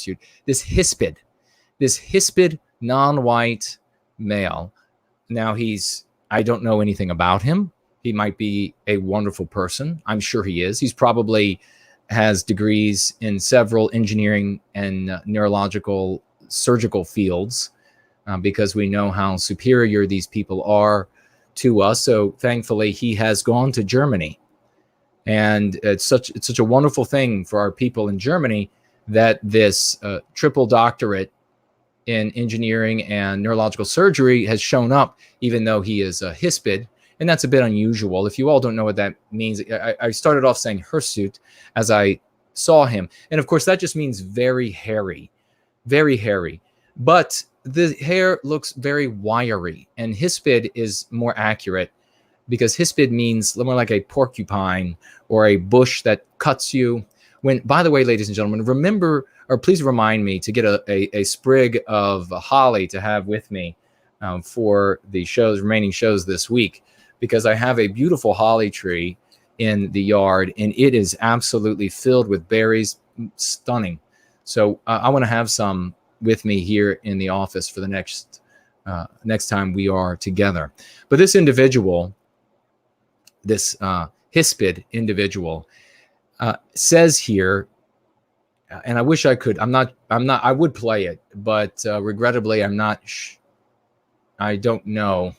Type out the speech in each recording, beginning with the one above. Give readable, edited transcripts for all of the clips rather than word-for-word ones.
pursuit. This hispid non-white male. Now I don't know anything about him. He might be a wonderful person. I'm sure he is. He's probably has degrees in several engineering and neurological surgical fields, because we know how superior these people are to us. So thankfully, he has gone to Germany. And it's such a wonderful thing for our people in Germany that this triple doctorate in engineering and neurological surgery has shown up, even though he is a hispid. And that's a bit unusual. If you all don't know what that means, I started off saying hirsute as I saw him. And of course, that just means very hairy, very hairy. But the hair looks very wiry, and hispid is more accurate, because hispid means more like a porcupine or a bush that cuts you. When, by the way, ladies and gentlemen, remember, or please remind me to get a sprig of holly to have with me for the remaining shows this week, because I have a beautiful holly tree in the yard, and it is absolutely filled with berries, stunning. So I want to have some with me here in the office for the next time we are together. But this individual, this hispid individual, says here, and I wish I could. I would play it, but regrettably, I'm not. I don't know.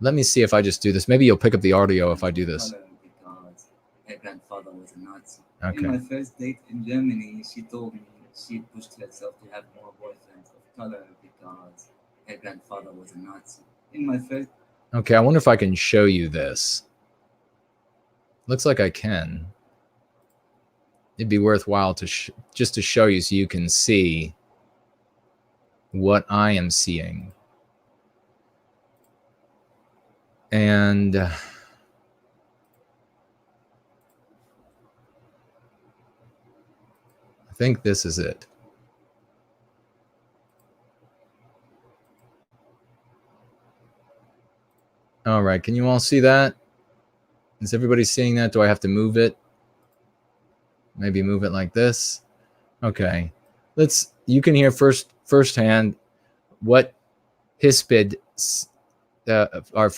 Let me see if I just do this. Maybe you'll pick up the audio if I do this. Because her grandfather was a Nazi. Okay. In my first date in Germany, she told me she pushed herself to have more boyfriends of color because her grandfather was a Nazi. In my first. Okay, I wonder if I can show you this. Looks like I can. It'd be worthwhile to just to show you so you can see what I am seeing. And I think this is it. All right, can you all see that? Is everybody seeing that? Do I have to move it? Maybe move it like this. Okay, you can hear firsthand what hispid, our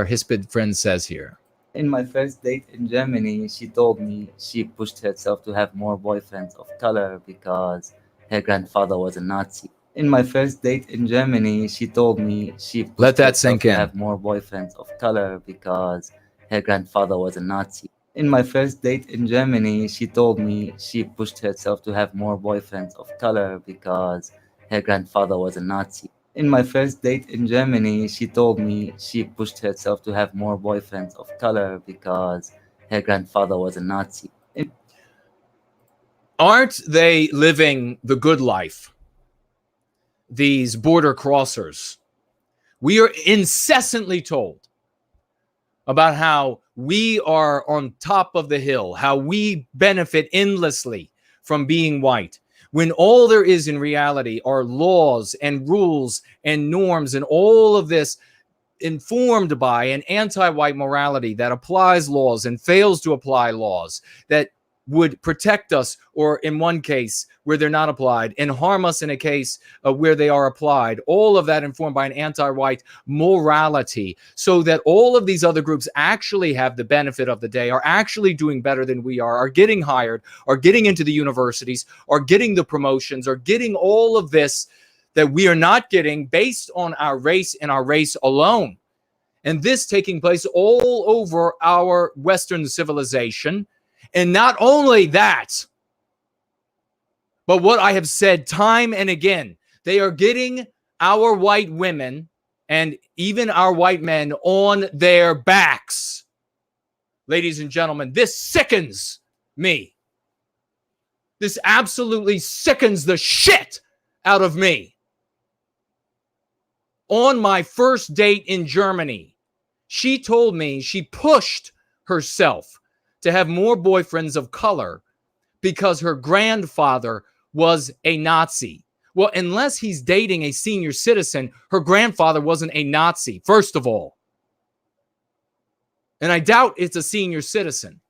hispid friend says here. In my first date in Germany, she told me she pushed herself to have more boyfriends of color because her grandfather was a Nazi. In my first date in Germany, she told me she pushed Let that herself sink to in. have more boyfriends of color because her grandfather was a Nazi. In my first date in Germany, she told me she pushed herself to have more boyfriends of color because her grandfather was a Nazi. In my first date in Germany, she told me she pushed herself to have more boyfriends of color because her grandfather was a Nazi. Aren't they living the good life? These border crossers. We are incessantly told about how we are on top of the hill, how we benefit endlessly from being white, when all there is in reality are laws and rules and norms and all of this informed by an anti-white morality that applies laws and fails to apply laws that would protect us, or in one case where they're not applied, and harm us in a case where they are applied. All of that informed by an anti-white morality, so that all of these other groups actually have the benefit of the day, are actually doing better than we are getting hired, are getting into the universities, are getting the promotions, are getting all of this that we are not getting based on our race and our race alone. And this taking place all over our Western civilization. And not only that, but what I have said time and again, they are getting our white women and even our white men on their backs. Ladies and gentlemen, this sickens me. This absolutely sickens the shit out of me. On my first date in Germany, she told me she pushed herself to have more boyfriends of color because her grandfather was a Nazi. Well, unless he's dating a senior citizen, her grandfather wasn't a Nazi, first of all. And I doubt it's a senior citizen.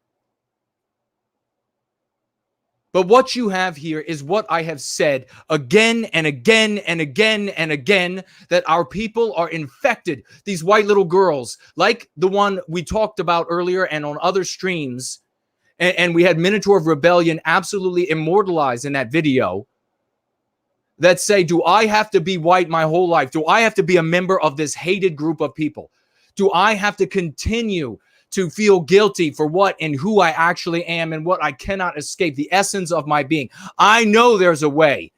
But what you have here is what I have said again and again and again and again, that our people are infected. These white little girls, like the one we talked about earlier and on other streams, and we had Minotaur of Rebellion absolutely immortalized in that video, that say, do I have to be white my whole life? Do I have to be a member of this hated group of people? Do I have to continue to feel guilty for what and who I actually am and what I cannot escape, the essence of my being? I know there's a way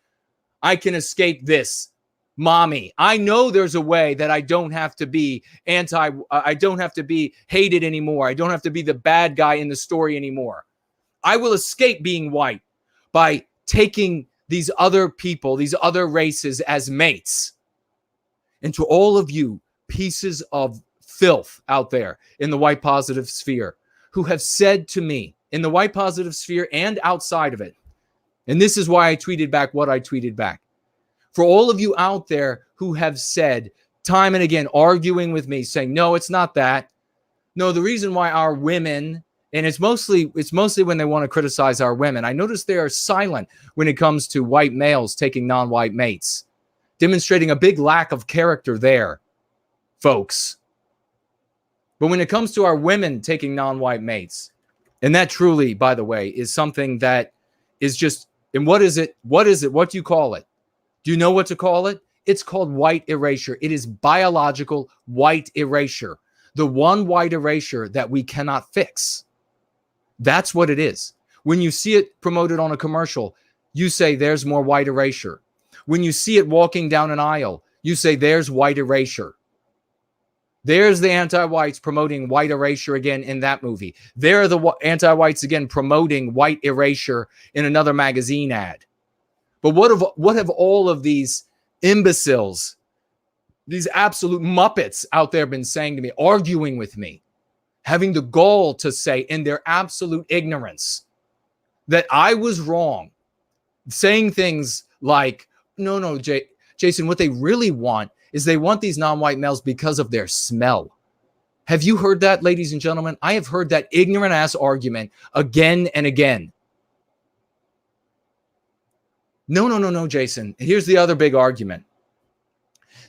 I can escape this, mommy. I know there's a way that I don't have to be I don't have to be hated anymore. I don't have to be the bad guy in the story anymore. I will escape being white by taking these other people, these other races as mates. And to all of you pieces of filth out there in the white positive sphere who have said to me, in the white positive sphere and outside of it, and this is why I tweeted back what I tweeted back. For all of you out there who have said time and again, arguing with me, saying, no, it's not that. No, the reason why our women, and it's mostly when they want to criticize our women. I notice they are silent when it comes to white males taking non-white mates, demonstrating a big lack of character there, folks. But when it comes to our women taking non-white mates, and that truly, by the way, is something that is just, and what is it? What is it? What do you call it? Do you know what to call it? It's called white erasure. It is biological white erasure. The one white erasure that we cannot fix. That's what it is. When you see it promoted on a commercial, you say there's more white erasure. When you see it walking down an aisle, you say there's white erasure. There's the anti-whites promoting white erasure again in that movie. There are the anti-whites again promoting white erasure in another magazine ad. But what have all of these imbeciles, these absolute muppets out there been saying to me, arguing with me, having the gall to say in their absolute ignorance that I was wrong, saying things like, no, Jason, what they really want is they want these non-white males because of their smell. Have you heard that, ladies and gentlemen? I have heard that ignorant ass argument again and again. No, Jason. Here's the other big argument.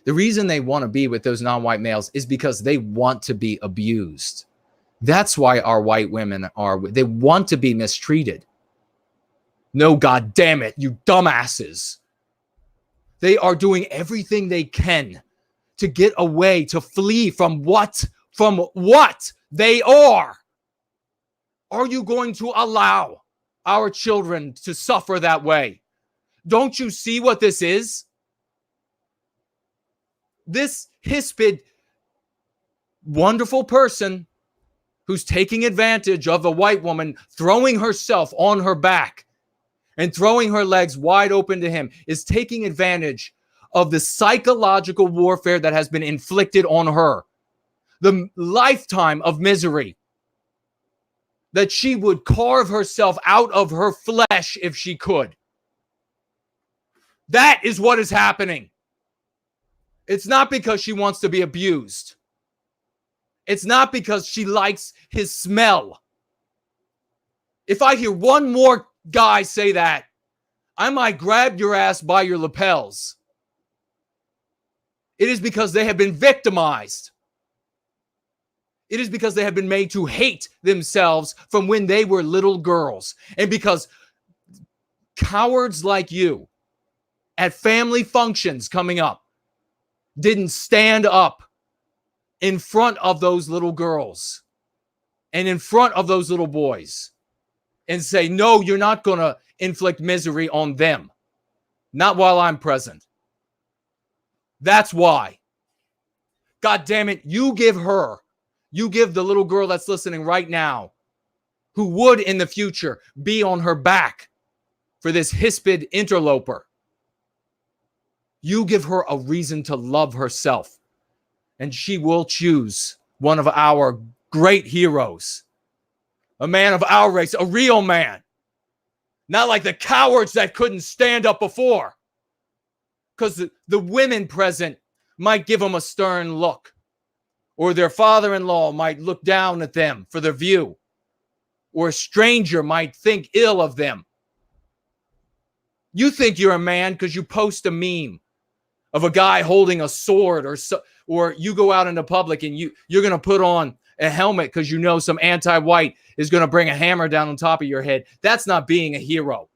The reason they want to be with those non-white males is because they want to be abused. That's why our white women they want to be mistreated. No, God damn it, you dumbasses. They are doing everything they can to get away, to flee from what they are. Are you going to allow our children to suffer that way? Don't you see what this is? This hispid, wonderful person who's taking advantage of a white woman, throwing herself on her back and throwing her legs wide open to him, is taking advantage of the psychological warfare that has been inflicted on her, the lifetime of misery, that she would carve herself out of her flesh if she could. That is what is happening. It's not because she wants to be abused. It's not because she likes his smell. If I hear one more guy say that, I might grab your ass by your lapels. It is because they have been victimized. It is because they have been made to hate themselves from when they were little girls. And because cowards like you at family functions coming up didn't stand up in front of those little girls and in front of those little boys and say, no, you're not going to inflict misery on them. Not while I'm present. That's why. God damn it, you give the little girl that's listening right now, who would in the future be on her back for this hispid interloper, you give her a reason to love herself. And she will choose one of our great heroes, a man of our race, a real man. Not like the cowards that couldn't stand up before. Because the women present might give them a stern look. Or their father-in-law might look down at them for their view. Or a stranger might think ill of them. You think you're a man because you post a meme of a guy holding a sword, or you go out into public and you're going to put on a helmet because you know some anti-white is going to bring a hammer down on top of your head. That's not being a hero.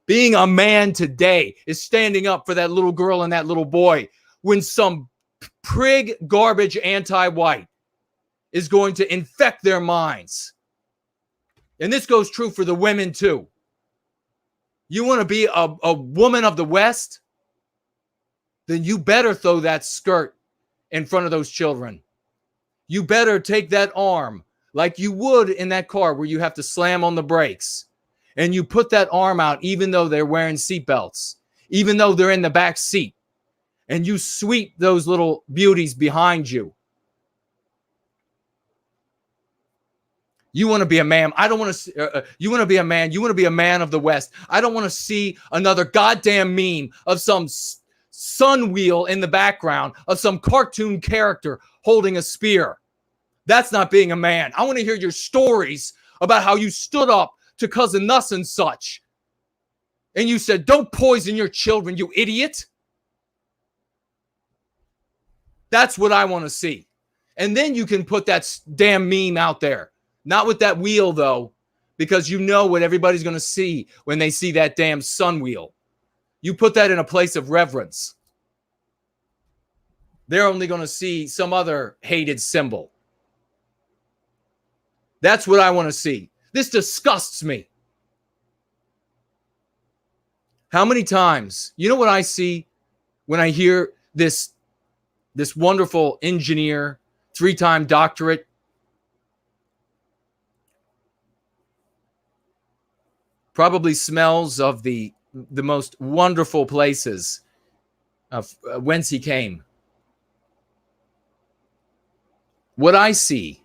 Being a man today is standing up for that little girl and that little boy when some prig garbage anti-white is going to infect their minds. And this goes true for the women too. You want to be a woman of the West? Then you better throw that skirt in front of those children. You better take that arm like you would in that car where you have to slam on the brakes. And you put that arm out even though they're wearing seatbelts, even though they're in the back seat. And you sweep those little beauties behind you. You want to be a man. I don't want to. You want to be a man. You want to be a man of the West. I don't want to see another goddamn meme of some sun wheel in the background of some cartoon character holding a spear. That's not being a man. I want to hear your stories about how you stood up to cousin thus and such. And you said, don't poison your children, you idiot. That's what I want to see. And then you can put that damn meme out there. Not with that wheel, though, because you know what everybody's going to see when they see that damn sun wheel. You put that in a place of reverence. They're only going to see some other hated symbol. That's what I want to see. This disgusts me. How many times, you know what I see when I hear this wonderful engineer, 3-time doctorate, probably smells of the most wonderful places of whence he came. What I see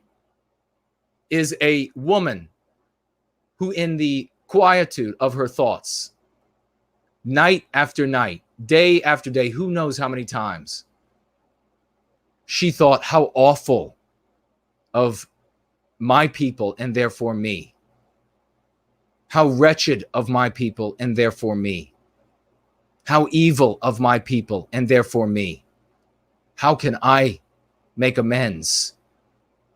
is a woman who, in the quietude of her thoughts, night after night, day after day, who knows how many times, she thought how awful of my people and therefore me. How wretched of my people and therefore me. How evil of my people and therefore me. How can I make amends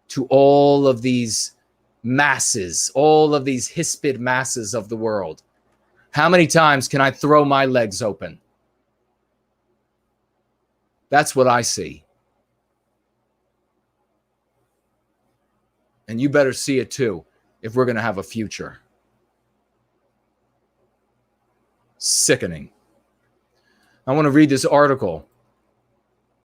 to all of these masses, all of these hispid masses of the world? How many times can I throw my legs open? That's what I see. And you better see it too if we're going to have a future. Sickening. I want to read this article